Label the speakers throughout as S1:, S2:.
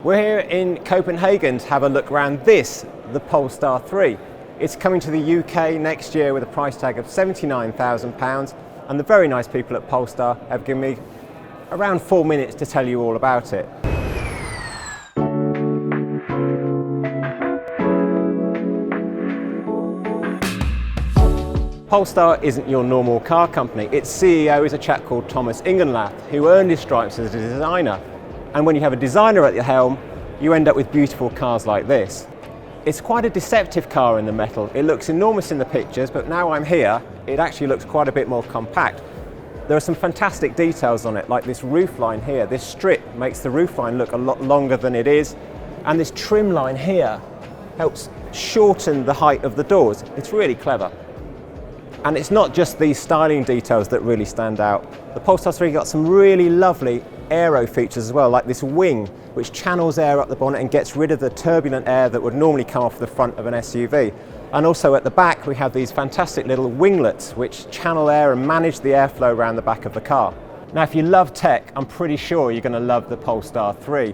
S1: We're here in Copenhagen to have a look around this, the Polestar 3. It's coming to the UK next year with a price tag of £79,000, and the very nice people at Polestar have given me around 4 minutes to tell you all about it. Polestar isn't your normal car company. Its CEO is a chap called Thomas Ingenlath, who earned his stripes as a designer. And when you have a designer at the helm, you end up with beautiful cars like this. It's quite a deceptive car in the metal. It looks enormous in the pictures, but now I'm here, it actually looks quite a bit more compact. There are some fantastic details on it, like this roofline here. This strip makes the roofline look a lot longer than it is, and this trim line here helps shorten the height of the doors. It's really clever. And it's not just these styling details that really stand out. The Polestar 3 got some really lovely aero features as well, like this wing which channels air up the bonnet and gets rid of the turbulent air that would normally come off the front of an SUV. And also at the back we have these fantastic little winglets which channel air and manage the airflow around the back of the car. Now if you love tech, I'm pretty sure you're going to love the Polestar 3.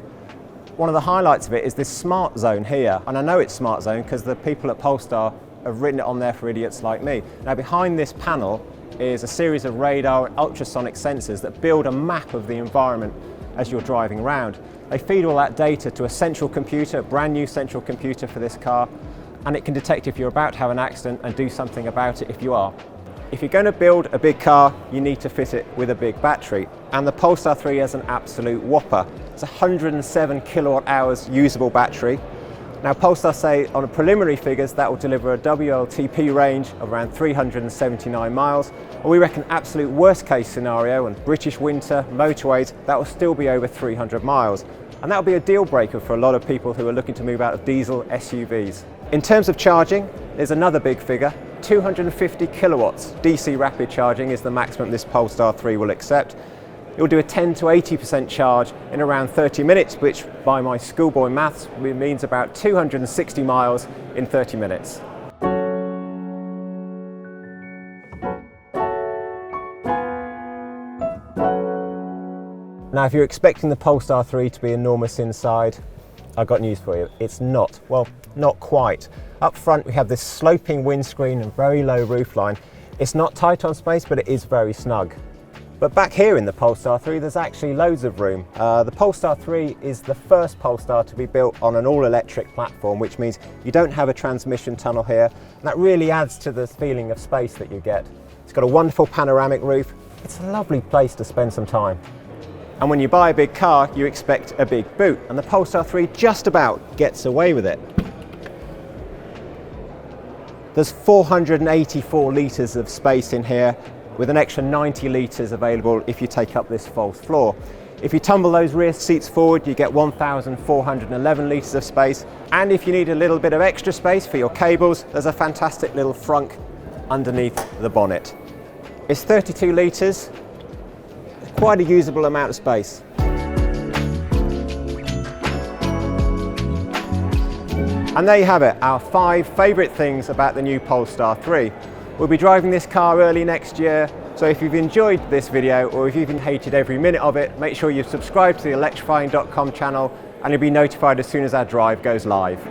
S1: One of the highlights of it is this smart zone here, and I know it's smart zone because the people at Polestar have written it on there for idiots like me. Now behind this panel is a series of radar and ultrasonic sensors that build a map of the environment as you're driving around. They feed all that data to a central computer, a brand new central computer for this car, and it can detect if you're about to have an accident and do something about it if you are. If you're going to build a big car, you need to fit it with a big battery, and the Polestar 3 has an absolute whopper. It's a 107 kilowatt hours usable battery. Now Polestar say on preliminary figures that will deliver a WLTP range of around 379 miles, and we reckon absolute worst case scenario on British winter motorways that will still be over 300 miles, and that will be a deal breaker for a lot of people who are looking to move out of diesel SUVs. In terms of charging, there's another big figure. 250 kilowatts DC rapid charging is the maximum this Polestar 3 will accept. You'll do a 10 to 80% charge in around 30 minutes, which by my schoolboy maths means about 260 miles in 30 minutes. Now if you're expecting the Polestar 3 to be enormous inside, I've got news for you. It's not. Well, not quite. Up front we have this sloping windscreen and very low roofline. It's not tight on space, but it is very snug. But back here in the Polestar 3 there's actually loads of room. The Polestar 3 is the first Polestar to be built on an all-electric platform, which means you don't have a transmission tunnel here, and that really adds to the feeling of space that you get. It's got a wonderful panoramic roof. It's a lovely place to spend some time. And when you buy a big car, you expect a big boot, and the Polestar 3 just about gets away with it. There's 484 litres of space in here, with an extra 90 litres available if you take up this false floor. If you tumble those rear seats forward, you get 1,411 litres of space, and if you need a little bit of extra space for your cables, there's a fantastic little frunk underneath the bonnet. It's 32 litres, quite a usable amount of space. And there you have it, our 5 favourite things about the new Polestar 3. We'll be driving this car early next year, so if you've enjoyed this video or if you've even hated every minute of it, make sure you subscribe to the electrifying.com channel and you'll be notified as soon as our drive goes live.